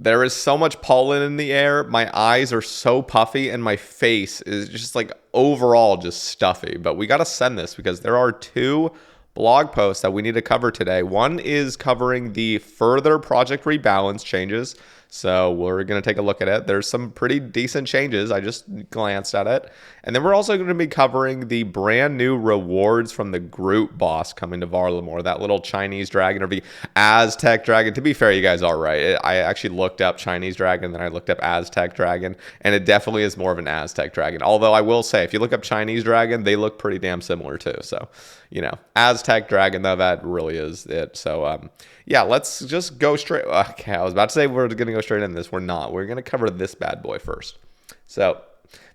There is so much pollen in the air. My eyes are so puffy and my face is just like overall just stuffy. But we got to send this because there are two blog posts that we need to cover today. One is covering the further Project Rebalance changes. So we're going to take a look at it. There's some pretty decent changes. I just glanced at it. And then we're also going to be covering the brand new rewards from the Groot boss coming to Varlamore, that little Chinese dragon or the Aztec dragon. To be fair, you guys are right. I actually looked up Chinese dragon, then I looked up Aztec dragon, and it definitely is more of an Aztec dragon. Although I will say, if you look up Chinese dragon, they look pretty damn similar too. So, you know, Aztec dragon, though, that really is it. So, yeah, let's just go straight. Okay, I was about to say we're going to go straight into this. We're not. We're going to cover this bad boy first. So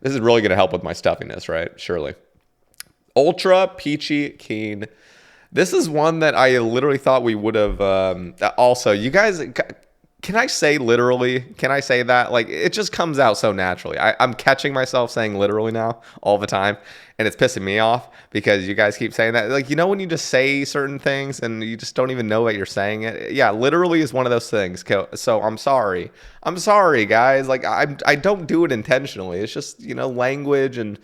this is really going to help with my stuffiness, right? Surely. Ultra Peachy Keen. This is one that I literally thought we would have. Also, you guys, can I say literally? Can I say that? Like, it just comes out so naturally. I'm catching myself saying literally now all the time, and it's pissing me off because you guys keep saying that. Like, you know, when you just say certain things and you just don't even know that you're saying it. Yeah, literally is one of those things. So I'm sorry. I'm sorry, guys. Like, I don't do it intentionally. It's just, you know, language, and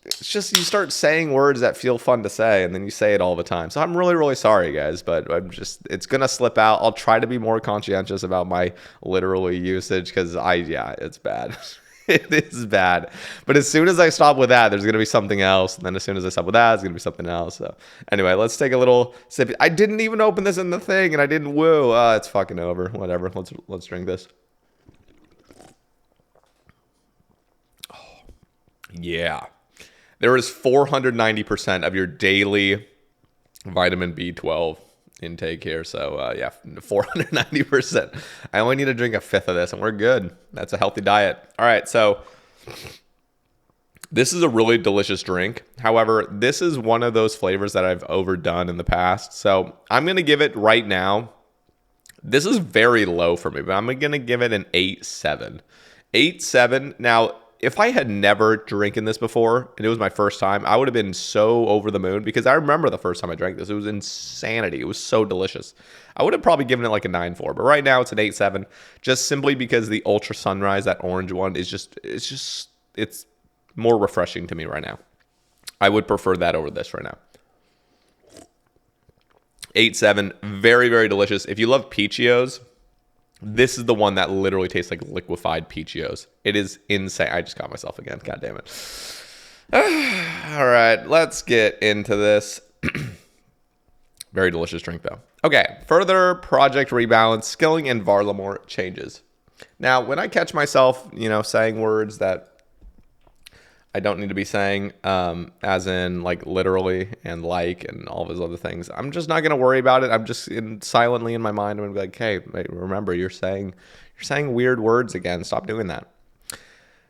it's just you start saying words that feel fun to say, and then you say it all the time. So I'm really, really sorry, guys, but it's going to slip out. I'll try to be more conscientious about my literally usage because it's bad. It is bad. But as soon as I stop with that, there's going to be something else. And then as soon as I stop with that, it's going to be something else. So anyway, let's take a little sip. I didn't even open this in the thing, and I didn't woo. It's fucking over. Whatever. Let's drink this. Oh, yeah. There is 490% of your daily vitamin B12 intake here. So, yeah, 490%. I only need to drink a fifth of this, and we're good. That's a healthy diet. All right, so this is a really delicious drink. However, this is one of those flavors that I've overdone in the past. So I'm going to give it right now. This is very low for me, but I'm going to give it an 8.7. 8.7. Now, if I had never drinking this before and it was my first time, I would have been so over the moon because I remember the first time I drank this. It was insanity. It was so delicious. I would have probably given it like a 9.4, but right now it's an 8.7 just simply because the Ultra Sunrise, that orange one, it's more refreshing to me right now. I would prefer that over this right now. 8.7, very, very delicious. If you love Peachios, this is the one that literally tastes like liquefied Peachios. It is insane. I just caught myself again. God damn it. All right, let's get into this. Very delicious drink, though. Okay, further Project Rebalance, skilling, and Varlamore changes. Now, when I catch myself, you know, saying words that I don't need to be saying, as in like literally and like and all of those other things, I'm just not going to worry about it. I'm just silently in my mind, I'm going to be like, hey, remember, you're saying weird words again. Stop doing that.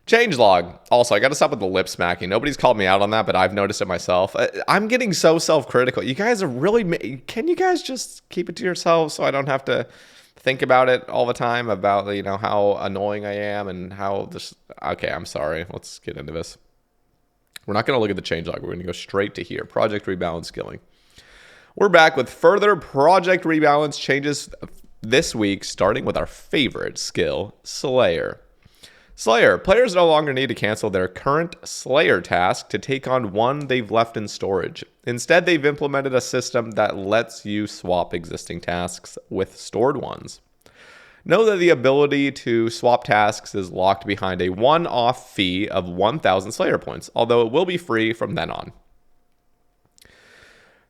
Changelog. Also, I got to stop with the lip smacking. Nobody's called me out on that, but I've noticed it myself. I'm getting so self-critical. You guys are really... Can you guys just keep it to yourselves so I don't have to think about it all the time about, you know, how annoying I am and how this... Okay, I'm sorry. Let's get into this. We're not going to look at the changelog. We're going to go straight to here. Project Rebalance skilling. We're back with further Project Rebalance changes this week, starting with our favorite skill, Slayer. Slayer. Players no longer need to cancel their current Slayer task to take on one they've left in storage. Instead, they've implemented a system that lets you swap existing tasks with stored ones. Know that the ability to swap tasks is locked behind a one-off fee of 1,000 Slayer points, although it will be free from then on.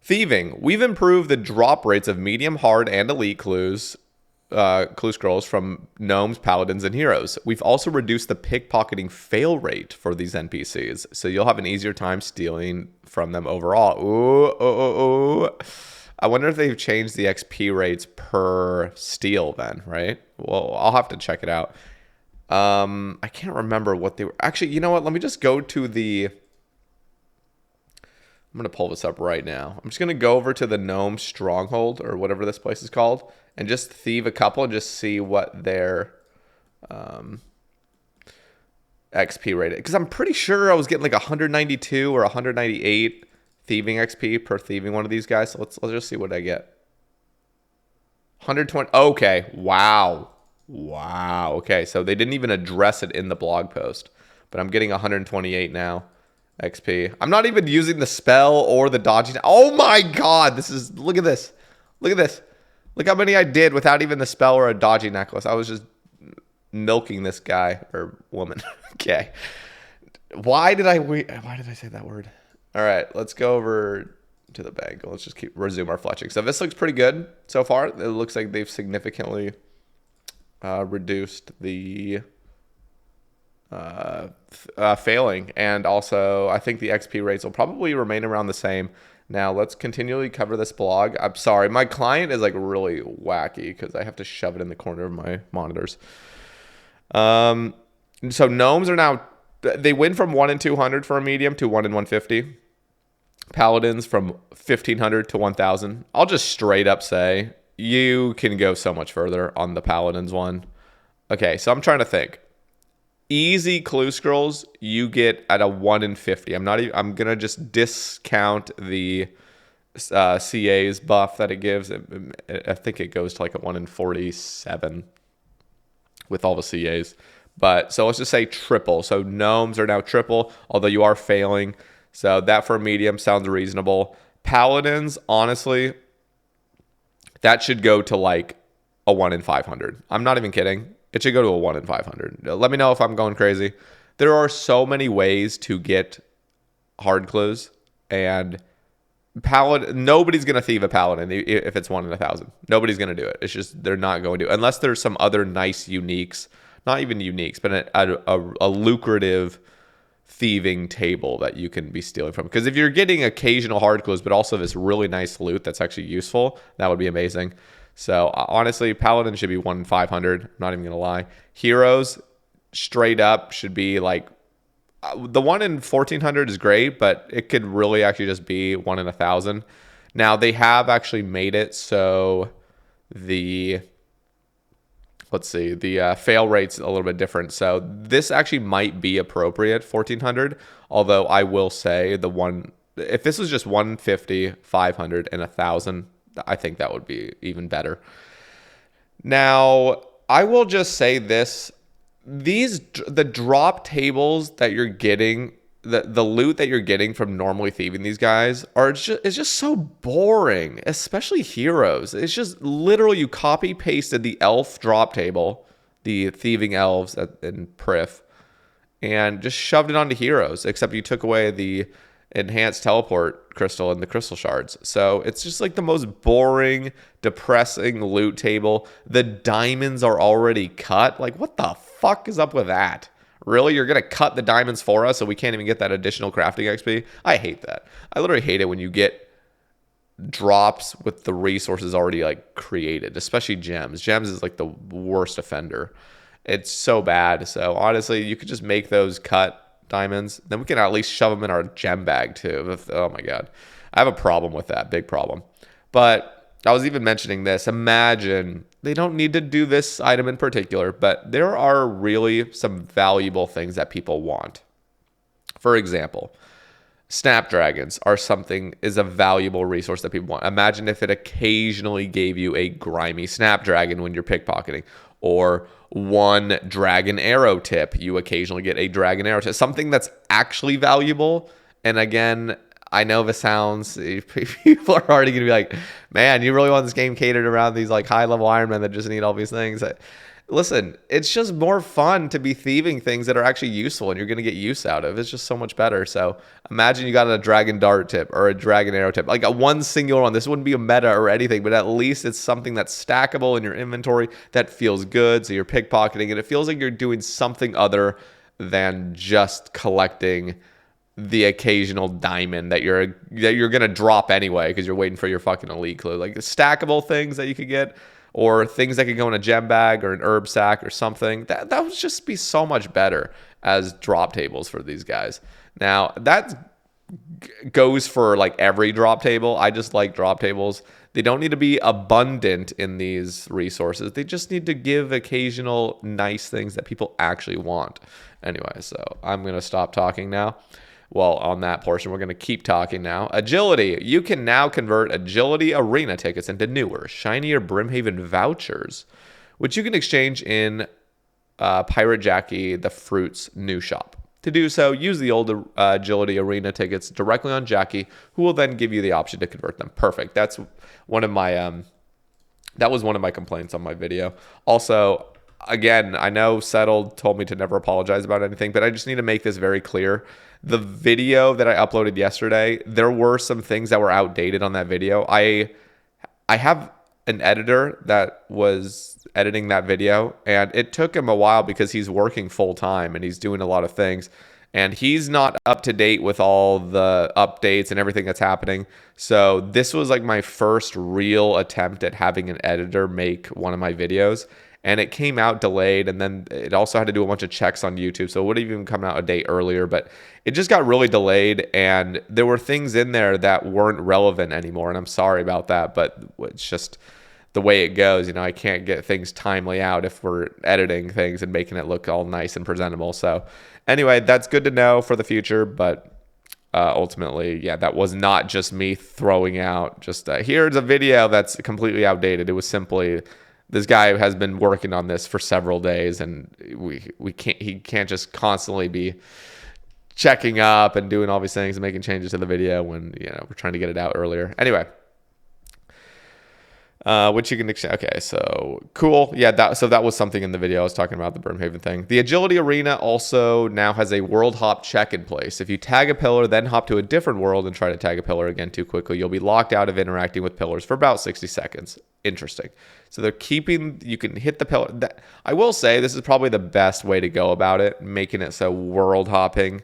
Thieving. We've improved the drop rates of medium, hard, and elite clue scrolls from gnomes, paladins, and heroes. We've also reduced the pickpocketing fail rate for these NPCs, so you'll have an easier time stealing from them overall. Ooh. I wonder if they've changed the XP rates per steal then, right? Well, I'll have to check it out. I can't remember what they were. Actually, you know what? Let me just go to the... I'm going to pull this up right now. I'm just going to go over to the Gnome Stronghold, or whatever this place is called, and just thieve a couple and just see what their XP rate is. Because I'm pretty sure I was getting like 192 or 198 thieving XP per thieving one of these guys. So let's just see what I get. 120. Okay. Wow. Wow. Okay, so they didn't even address it in the blog post, but I'm getting 128 now. XP. I'm not even using the spell or the dodging. Oh my god, this is, look at this. Look at this. Look how many I did without even the spell or a dodging necklace. I was just milking this guy or woman. Okay. Why did I say that word? All right, let's go over to the bank. Let's just resume our fletching. So this looks pretty good so far. It looks like they've significantly reduced the failing, and also I think the XP rates will probably remain around the same. Now let's continually cover this blog. I'm sorry, my client is like really wacky because I have to shove it in the corner of my monitors. So gnomes are now, they win from 1 in 200 for a medium to 1 in 150. Paladins from 1500 to 1000. I'll just straight up say you can go so much further on the paladins one. Okay, so I'm trying to think. Easy clue scrolls you get at a 1 in 50. I'm gonna just discount the CA's buff that it gives. I think it goes to like a 1 in 47 with all the CAs. But so let's just say triple. So gnomes are now triple, although you are failing. So that for a medium sounds reasonable. Paladins, honestly, that should go to like a 1 in 500. I'm not even kidding. It should go to a 1 in 500. Let me know if I'm going crazy. There are so many ways to get hard clues, and nobody's going to thieve a paladin if it's 1 in 1,000. Nobody's going to do it. It's just they're not going to, unless there's some other nice uniques, not even uniques, but a lucrative thieving table that you can be stealing from. Because if you're getting occasional hard clues, but also this really nice loot that's actually useful, that would be amazing. So honestly, Paladin should be 1 in 500. I'm not even going to lie. Heroes, straight up, should be like, the 1 in 1400 is great, but it could really actually just be 1 in 1,000. Now, they have actually made it so the fail rate's a little bit different. So this actually might be appropriate, 1400. Although I will say if this was just 150, 500, and 1,000, I think that would be even better. Now, I will just say this. The drop tables that you're getting, the loot that you're getting from normally thieving these guys it's just so boring, especially heroes. It's just literally you copy pasted the elf drop table, the thieving elves in Prif, and just shoved it onto heroes, except you took away the enhanced teleport crystal and the crystal shards. So it's just like the most boring, depressing loot table. The diamonds are already cut. Like, what the fuck is up with that? Really? You're going to cut the diamonds for us so we can't even get that additional crafting XP? I hate that. I literally hate it when you get drops with the resources already like created, especially gems. Gems is like the worst offender. It's so bad. So honestly, you could just make those cut diamonds, then we can at least shove them in our gem bag too. Oh my god, I have a problem with that, big problem. But I was even mentioning this. Imagine they don't need to do this item in particular, but there are really some valuable things that people want. For example, snapdragons is a valuable resource that people want. Imagine if it occasionally gave you a grimy snapdragon when you're pickpocketing, or one dragon arrow tip. You occasionally get a dragon arrow tip, something that's actually valuable. And again, I know this sounds, people are already going to be like, man, you really want this game catered around these like high level Iron Men that just need all these things. Listen, it's just more fun to be thieving things that are actually useful and you're going to get use out of. It's just so much better. So imagine you got a dragon dart tip or a dragon arrow tip, like a one singular one. This wouldn't be a meta or anything, but at least it's something that's stackable in your inventory that feels good. So you're pickpocketing and it feels like you're doing something other than just collecting the occasional diamond that you're going to drop anyway because you're waiting for your fucking elite clue. Like stackable things that you could get, or things that could go in a gem bag or an herb sack or something. That would just be so much better as drop tables for these guys. Now, that goes for like every drop table. I just like drop tables. They don't need to be abundant in these resources. They just need to give occasional nice things that people actually want. Anyway, so I'm going to stop talking now. Well, on that portion, we're going to keep talking now. Agility. You can now convert Agility Arena tickets into newer, shinier Brimhaven vouchers. which you can exchange in Pirate Jackie the Fruit's new shop. To do so, use the old Agility Arena tickets directly on Jackie, who will then give you the option to convert them. Perfect. That's one of my that was one of my complaints on my video. Also, again, I know Settled told me to never apologize about anything, but I just need to make this very clear. The video that I uploaded yesterday, there were some things that were outdated on that video. I have an editor that was editing that video, and it took him a while because he's working full time and he's doing a lot of things, and he's not up to date with all the updates and everything that's happening. So this was like my first real attempt at having an editor make one of my videos, and it came out delayed, and then it also had to do a bunch of checks on YouTube, so it would have even come out a day earlier, but it just got really delayed, and there were things in there that weren't relevant anymore, and I'm sorry about that, but it's just the way it goes. You know, I can't get things timely out if we're editing things and making it look all nice and presentable. So anyway, that's good to know for the future, but ultimately, yeah, that was not just me throwing out just here's a video that's completely outdated. It was simply this guy has been working on this for several days, and he can't just constantly be checking up and doing all these things and making changes to the video when, you know, we're trying to get it out earlier. Anyway, which you can exchange. Okay, so cool. Yeah, that was something in the video I was talking about, the Brimhaven thing. The Agility Arena also now has a world hop check in place. If you tag a pillar, then hop to a different world and try to tag a pillar again too quickly, you'll be locked out of interacting with pillars for about 60 seconds. Interesting. So you can hit the pillar. I will say this is probably the best way to go about it, making it so world hopping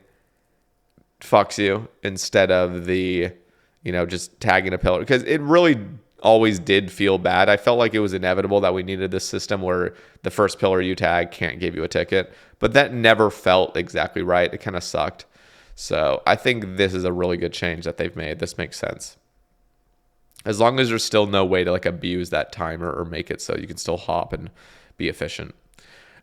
fucks you instead of the, you know, just tagging a pillar, because it really always did feel bad. I felt like it was inevitable that we needed this system where the first pillar you tag can't give you a ticket, but that never felt exactly right. It kind of sucked. So I think this is a really good change that they've made. This makes sense. As long as there's still no way to like abuse that timer or make it so you can still hop and be efficient.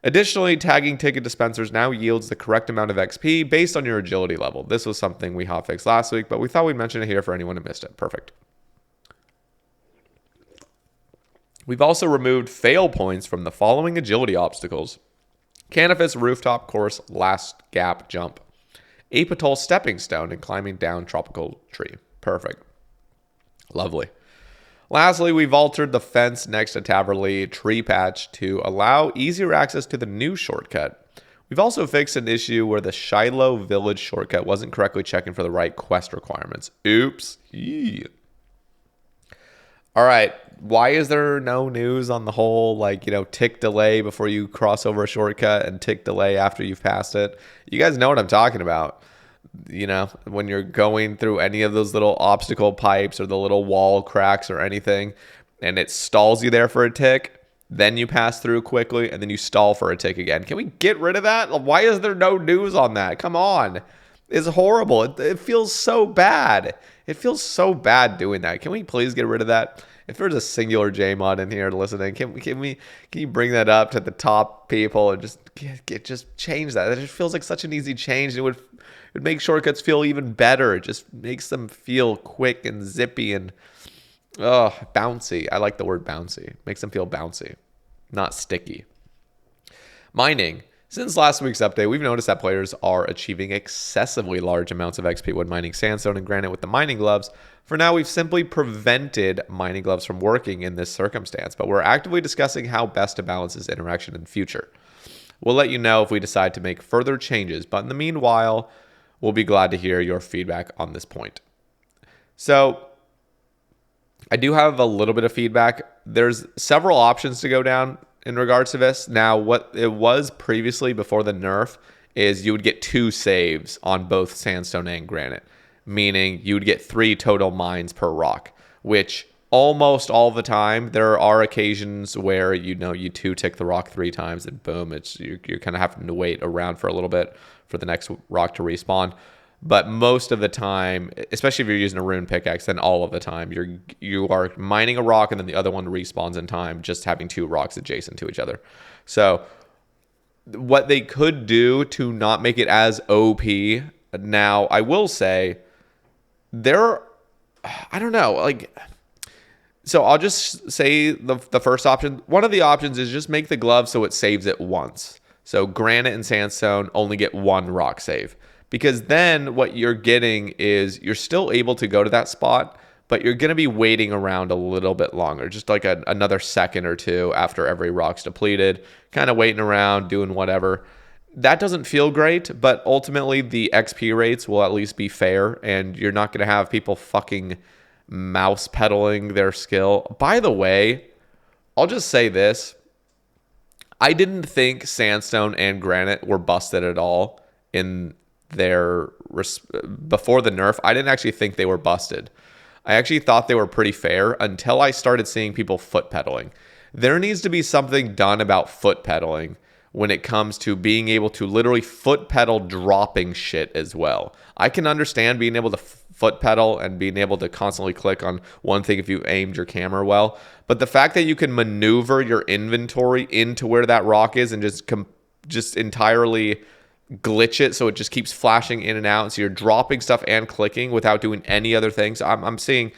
Additionally, tagging ticket dispensers now yields the correct amount of XP based on your agility level. This was something we hotfixed last week, but we thought we'd mention it here for anyone who missed it. Perfect. We've also removed fail points from the following agility obstacles: Canifus Rooftop Course Last Gap Jump, Ape Atoll Stepping Stone, and Climbing Down Tropical Tree. Perfect. Lovely. Lastly, we've altered the fence next to Taverley Tree Patch to allow easier access to the new shortcut. We've also fixed an issue where the Shiloh Village shortcut wasn't correctly checking for the right quest requirements. Oops. Yeah. All right, why is there no news on the whole, like, you know, tick delay before you cross over a shortcut and tick delay after you've passed it? You guys know what I'm talking about. You know, when you're going through any of those little obstacle pipes or the little wall cracks or anything, and it stalls you there for a tick, then you pass through quickly, and then you stall for a tick again. Can we get rid of that? Why is there no news on that? Come on. It's horrible. It feels so bad. It feels so bad doing that. Can we please get rid of that? If there's a singular JMod in here listening, can you bring that up to the top people and just change that? It just feels like such an easy change. It would make shortcuts feel even better. It just makes them feel quick and zippy and bouncy. I like the word bouncy. Makes them feel bouncy, not sticky. Mining. Since last week's update, we've noticed that players are achieving excessively large amounts of XP when mining sandstone and granite with the mining gloves. For now, we've simply prevented mining gloves from working in this circumstance, but we're actively discussing how best to balance this interaction in the future. We'll let you know if we decide to make further changes, but in the meanwhile, we'll be glad to hear your feedback on this point. So, I do have a little bit of feedback. There's several options to go down in regards to this. Now, what it was previously before the nerf is you would get 2 saves on both sandstone and granite, meaning you would get 3 total mines per rock, which almost all the time, there are occasions where, you know, you 2-tick the rock 3 times and boom, you're kind of having to wait around for a little bit for the next rock to respawn. But most of the time, especially if you're using a rune pickaxe, then all of the time you are mining a rock and then the other one respawns in time, just having 2 rocks adjacent to each other. So what they could do to not make it as OP, now I will say I don't know, like So I'll just say the first option. One of the options is just make the glove so it saves it once. So granite and sandstone only get one rock save. Because then what you're getting is you're still able to go to that spot, but you're going to be waiting around a little bit longer, just like another second or two after every rock's depleted, kind of waiting around, doing whatever. That doesn't feel great, but ultimately the XP rates will at least be fair, and you're not going to have people fucking mouse pedaling their skill. By the way, I'll just say this. I didn't think sandstone and granite were busted at all in their before the nerf. I didn't actually think they were busted. I actually thought they were pretty fair until I started seeing people foot pedaling. There needs to be something done about foot pedaling when it comes to being able to literally foot pedal dropping shit as well. I can understand being able to foot pedal and being able to constantly click on one thing if you aimed your camera well, but the fact that you can maneuver your inventory into where that rock is and just entirely glitch it so it just keeps flashing in and out, so you're dropping stuff and clicking without doing any other things. I'm seeing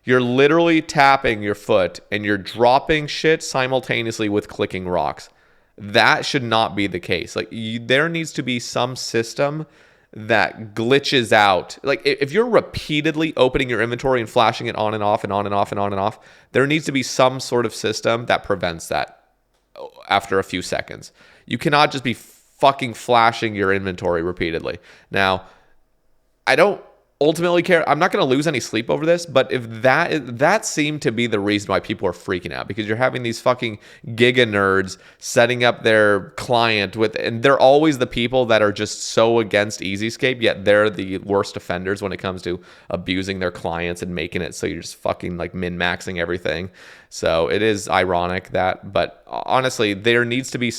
you're literally tapping your foot and you're dropping shit simultaneously with clicking rocks. That should not be the case. Like there needs to be some system that glitches out. Like if you're repeatedly opening your inventory and flashing it on and off and on and off and on and off, there needs to be some sort of system that prevents that after a few seconds. You cannot just be fucking flashing your inventory repeatedly. Now, I don't ultimately care. I'm not going to lose any sleep over this, but if that seemed to be the reason why people are freaking out, because you're having these fucking giga nerds setting up their client and they're always the people that are just so against Easyscape, yet they're the worst offenders when it comes to abusing their clients and making it so you're just fucking like min-maxing everything. So it is ironic but honestly, there needs to be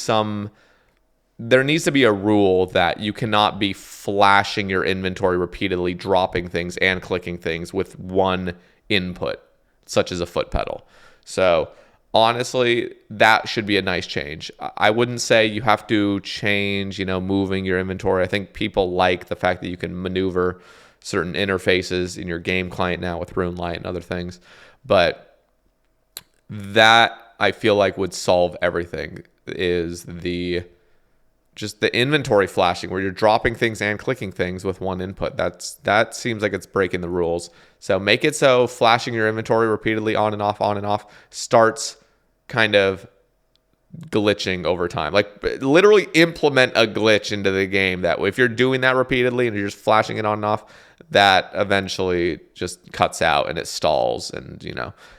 a rule that you cannot be flashing your inventory repeatedly, dropping things and clicking things with one input, such as a foot pedal. So honestly, that should be a nice change. I wouldn't say you have to change, moving your inventory. I think people like the fact that you can maneuver certain interfaces in your game client now with RuneLight and other things. But that I feel like would solve everything, is just the inventory flashing where you're dropping things and clicking things with one input. That seems like it's breaking the rules. So make it so flashing your inventory repeatedly on and off starts kind of glitching over time. Like literally implement a glitch into the game that if you're doing that repeatedly and you're just flashing it on and off, that eventually just cuts out and it stalls, and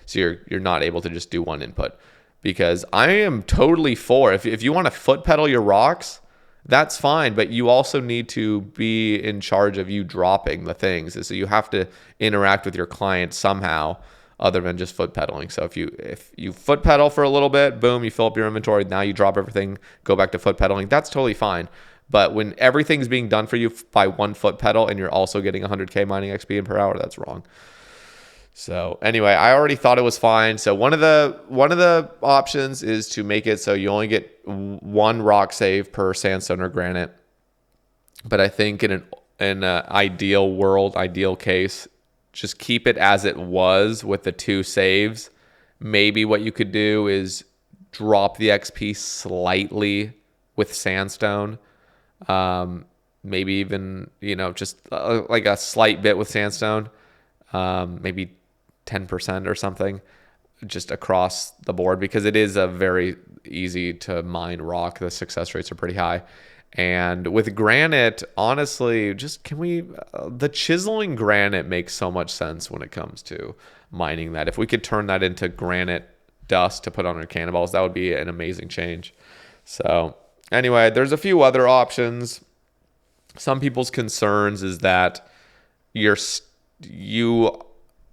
so you're not able to just do one input. Because I am totally for if you want to foot pedal your rocks, that's fine, but you also need to be in charge of you dropping the things. So you have to interact with your client somehow other than just foot pedaling. So if you foot pedal for a little bit, boom, you fill up your inventory, now you drop everything, go back to foot pedaling, that's totally fine. But when everything's being done for you by one foot pedal and you're also getting 100k mining XP per hour, that's wrong. So anyway, I already thought it was fine. So one of the options is to make it so you only get one rock save per sandstone or granite. But I think in an ideal world, ideal case, just keep it as it was with the 2 saves. Maybe what you could do is drop the XP slightly with sandstone. Maybe even, just like a slight bit with sandstone. Maybe 10% or something just across the board, because it is a very easy to mine rock. The success rates are pretty high. And with granite, honestly, the chiseling granite makes so much sense when it comes to mining that. If we could turn that into granite dust to put on our cannonballs, that would be an amazing change. So anyway, there's a few other options. Some people's concerns is that you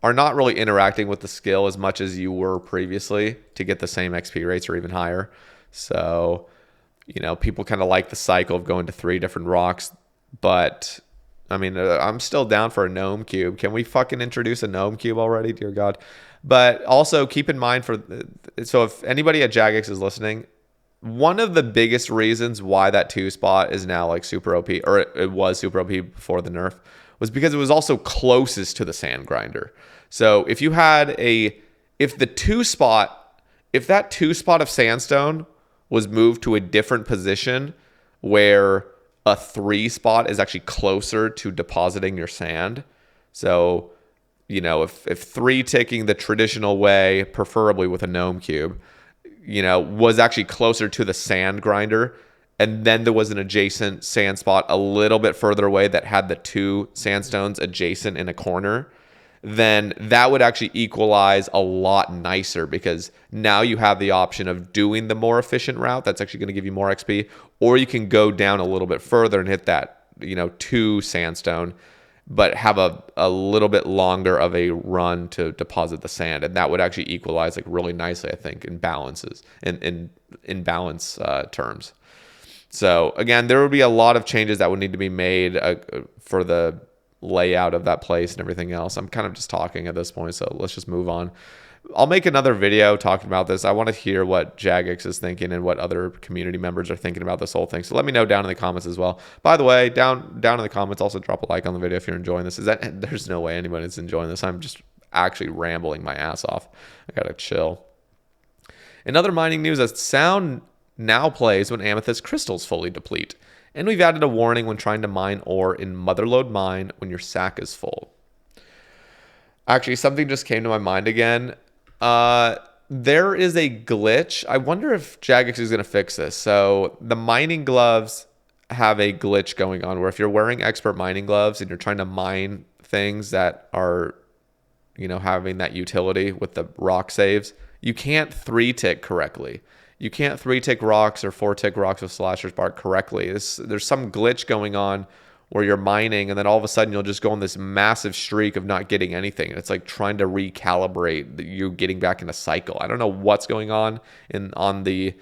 are not really interacting with the skill as much as you were previously to get the same XP rates or even higher. So, people kind of like the cycle of going to 3 different rocks. But, I'm still down for a gnome cube. Can we fucking introduce a gnome cube already? Dear God. But also keep in mind so if anybody at Jagex is listening, one of the biggest reasons why that 2 spot is now like super OP, or it was super OP before the nerf, was because it was also closest to the sand grinder. So if you had a if that 2 spot of sandstone was moved to a different position where a 3 spot is actually closer to depositing your sand. So, if 3 ticking the traditional way, preferably with a gnome cube, was actually closer to the sand grinder, and then there was an adjacent sand spot a little bit further away that had the 2 sandstones adjacent in a corner, then that would actually equalize a lot nicer, because now you have the option of doing the more efficient route that's actually going to give you more XP, or you can go down a little bit further and hit that 2 sandstone, but have a little bit longer of a run to deposit the sand, and that would actually equalize like really nicely, I think, in balances in balance terms. So again, there would be a lot of changes that would need to be made for the layout of that place and everything else. I'm kind of just talking at this point, so let's just move on. I'll make another video talking about this. I want to hear what Jagex is thinking and what other community members are thinking about this whole thing. So let me know down in the comments as well. By the way, down in the comments, also drop a like on the video if you're enjoying this. There's no way anybody's enjoying this. I'm just actually rambling my ass off. I gotta chill. In other mining news, as sound now plays when amethyst crystals fully deplete. And we've added a warning when trying to mine ore in Motherlode Mine when your sack is full. Actually, something just came to my mind again. There is a glitch. I wonder if Jagex is going to fix this. So the mining gloves have a glitch going on where if you're wearing expert mining gloves and you're trying to mine things that are, having that utility with the rock saves, you can't 3-tick correctly. You can't 3-tick rocks or 4-tick rocks with Slasher's Bark correctly. There's some glitch going on where you're mining, and then all of a sudden you'll just go on this massive streak of not getting anything. And it's like trying to recalibrate you getting back in a cycle. I don't know what's going on on the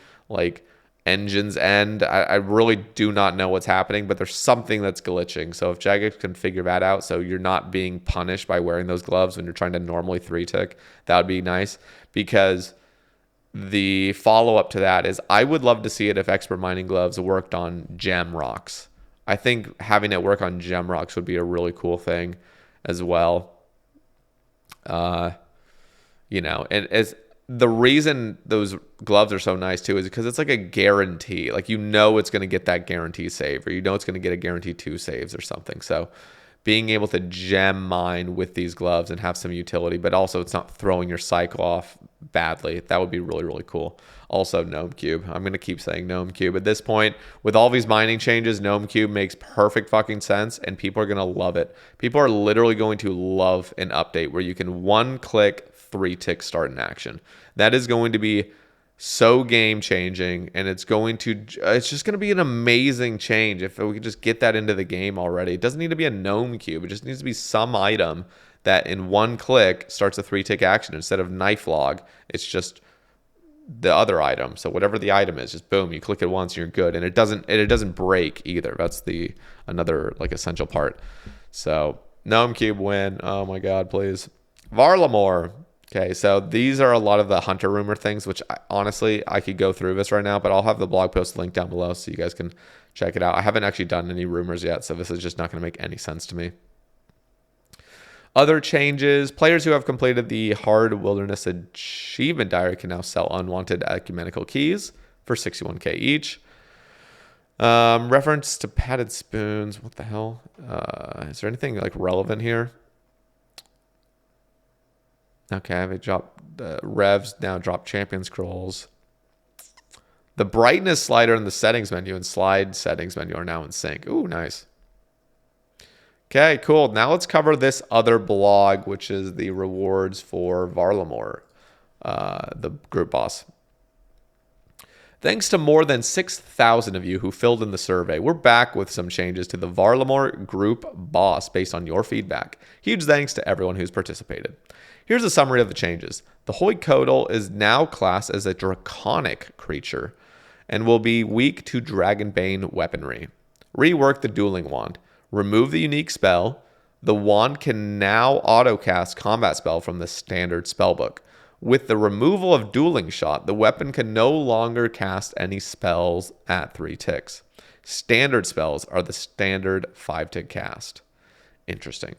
engine's end. I really do not know what's happening, but there's something that's glitching. So if Jagex can figure that out, so you're not being punished by wearing those gloves when you're trying to normally 3-tick, that would be nice. Because the follow-up to that is I would love to see it if expert mining gloves worked on gem rocks. I think having it work on gem rocks would be a really cool thing as well. And as the reason those gloves are so nice too is because it's like a guarantee. Like, it's going to get that guarantee save, or it's going to get a guarantee 2 saves or something. So being able to gem mine with these gloves and have some utility, but also it's not throwing your cycle off badly. That would be really, really cool. Also, Gnome Cube. I'm going to keep saying Gnome Cube. At this point, with all these mining changes, Gnome Cube makes perfect fucking sense, and people are going to love it. People are literally going to love an update where you can 1-click 3-tick start in action. That is going to be so game changing, and it's just going to be an amazing change if we could just get that into the game already. It doesn't need to be a gnome cube. It just needs to be some item that in 1 click starts a 3-tick action. Instead of knife log, it's just the other item. So whatever the item is, just boom, you click it once and you're good. And it doesn't break either. That's the another essential part. So gnome cube win. Oh my god, please. Varlamore. Okay, so these are a lot of the hunter rumor things, which honestly, I could go through this right now, but I'll have the blog post linked down below so you guys can check it out. I haven't actually done any rumors yet, so this is just not going to make any sense to me. Other changes, players who have completed the Hard Wilderness Achievement Diary can now sell unwanted ecumenical keys for 61k each. Reference to padded spoons. What the hell? Is there anything relevant here? Okay, they dropped revs, now drop champion scrolls. The brightness slider in the settings menu and slide settings menu are now in sync. Ooh, nice. Okay, cool. Now let's cover this other blog, which is the rewards for Varlamore, the group boss. Thanks to more than 6,000 of you who filled in the survey, we're back with some changes to the Varlamore group boss based on your feedback. Huge thanks to everyone who's participated. Here's a summary of the changes. The Hoykodal is now classed as a draconic creature and will be weak to Dragonbane weaponry. Rework the dueling wand. Remove the unique spell. The wand can now autocast combat spell from the standard spellbook. With the removal of dueling shot, the weapon can no longer cast any spells at 3 ticks. Standard spells are the standard 5-tick cast. Interesting.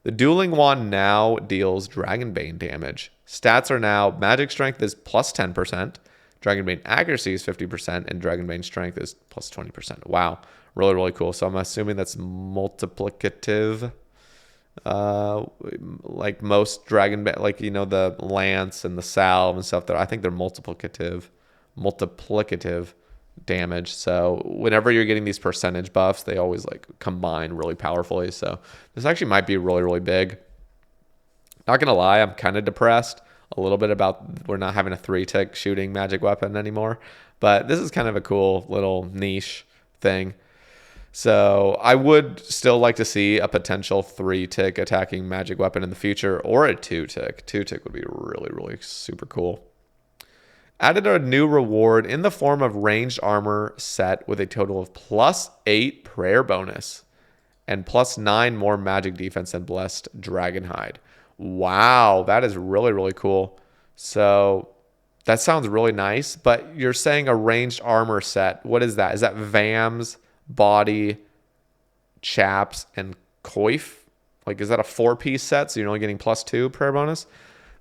The Dueling Wand now deals Dragonbane damage. Stats are now Magic Strength is plus 10%, Dragonbane Accuracy is 50%, and Dragonbane Strength is plus 20%. Wow. Really, really cool. So I'm assuming that's multiplicative. Like most Dragonbane, like, you know, the Lance and the Salve and stuff, I think they're multiplicative damage. So whenever you're getting these percentage buffs, they always like combine really powerfully. So this actually might be really, really big. Not gonna lie, I'm kind of depressed a little bit about we're not having a 3-tick shooting magic weapon anymore, but this is kind of a cool little niche thing. So I would still like to see a potential 3-tick attacking magic weapon in the future, or a 2-tick. 2-tick would be really, really super cool. Added a new reward in the form of ranged armor set with a total of plus 8 prayer bonus and plus 9 more magic defense and blessed dragonhide. Wow, that is really, really cool. So that sounds really nice, but you're saying a ranged armor set. What is that? Is that Vams, Body, Chaps, and Coif? Like, is that a 4-piece set, so you're only getting plus 2 prayer bonus?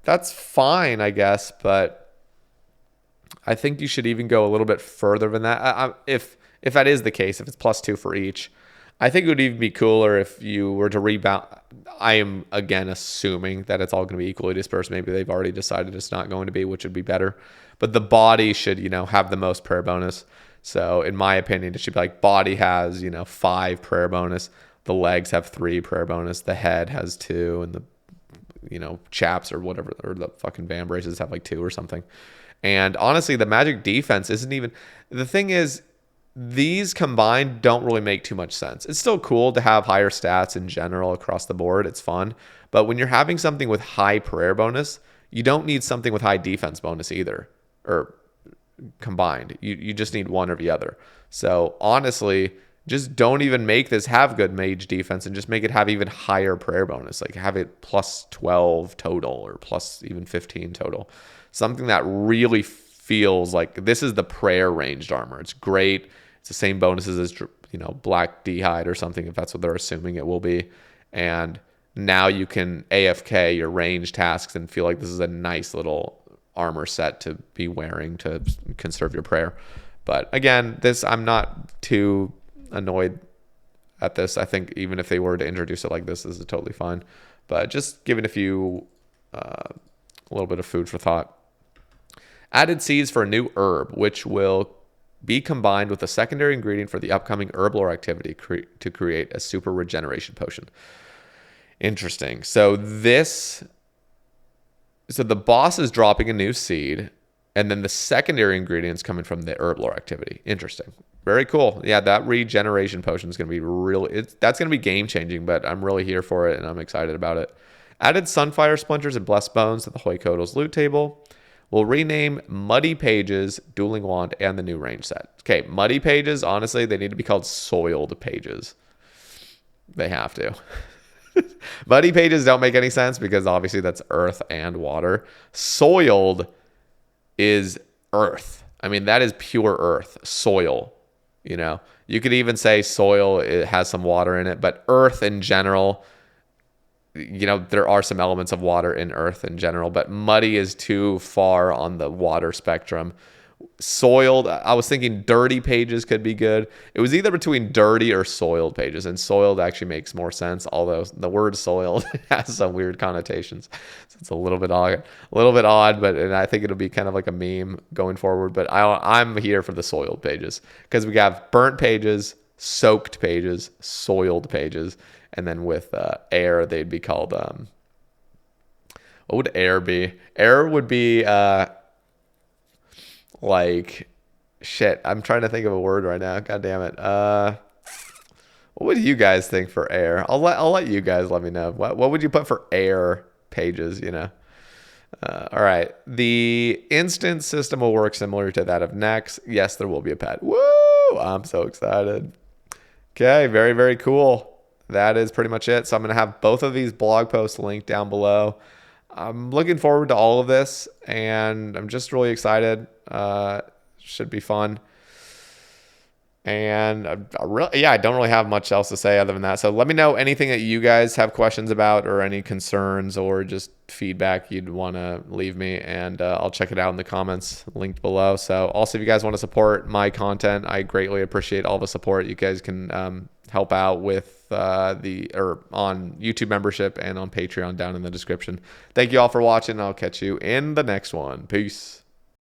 That's fine, I guess, but I think you should even go a little bit further than that. If that is the case, if it's plus 2 for each, I think it would even be cooler if you were to rebound. I am, again, assuming that it's all going to be equally dispersed. Maybe they've already decided it's not going to be, which would be better. But the body should, you know, have the most prayer bonus. So in my opinion, it should be like body has, you know, 5 prayer bonus. The legs have 3 prayer bonus. The head has 2. And the, you know, chaps or whatever, or the fucking vambraces have like 2 or something. And honestly, the magic defense isn't even... The thing is, these combined don't really make too much sense. It's still cool to have higher stats in general across the board. It's fun. But when you're having something with high prayer bonus, you don't need something with high defense bonus either. Or combined. You just need one or the other. So honestly, just don't even make this have good mage defense and just make it have even higher prayer bonus. Like have it plus 12 total or plus even 15 total. Something that really feels like this is the prayer ranged armor. It's great. It's the same bonuses as, you know, Black D-Hide or something, if that's what they're assuming it will be. And now you can AFK your range tasks and feel like this is a nice little armor set to be wearing to conserve your prayer. But again, this, I'm not too annoyed at this. I think even if they were to introduce it like this is totally fine. But just giving a little bit of food for thought. Added seeds for a new herb, which will be combined with a secondary ingredient for the upcoming herb lore activity to create a super regeneration potion. Interesting. So the boss is dropping a new seed, and then the secondary ingredients coming from the herb lore activity. Interesting. Very cool. Yeah, that regeneration potion is going to be that's going to be game changing, but I'm really here for it and I'm excited about it. Added Sunfire Splinters and Blessed Bones to the Hoikoto's loot table. We'll rename Muddy Pages, Dueling Wand, and the new range set. Okay, Muddy Pages, honestly, they need to be called Soiled Pages. They have to. Muddy Pages don't make any sense because obviously that's earth and water. Soiled is earth. I mean, that is pure earth. Soil, you know. You could even say soil, it has some water in it, but earth in general, you know, there are some elements of water in earth in general, but muddy is too far on the water spectrum. Soiled, I was thinking dirty pages could be good. It was either between dirty or soiled pages, and soiled actually makes more sense, although the word soiled has some weird connotations. So it's a little bit odd, but and I think it'll be kind of like a meme going forward, but I'm here for the soiled pages because we have burnt pages, soaked pages, soiled pages. And then with air, they'd be called, what would air be? Air would be like, shit, I'm trying to think of a word right now. God damn it. What would you guys think for air? I'll let you guys let me know. What would you put for air pages, you know? All right. The instance system will work similar to that of Nex. Yes, there will be a pet. Woo! I'm so excited. Okay, very, very cool. That is pretty much it. So I'm going to have both of these blog posts linked down below. I'm looking forward to all of this, and I'm just really excited. Should be fun. And yeah, I don't really have much else to say other than that. So let me know anything that you guys have questions about or any concerns or just feedback you'd want to leave me. And I'll check it out in the comments linked below. So also, if you guys want to support my content, I greatly appreciate all the support. You guys can help out with on YouTube membership and on Patreon down in the description. Thank you all for watching. I'll catch you in the next one. Peace.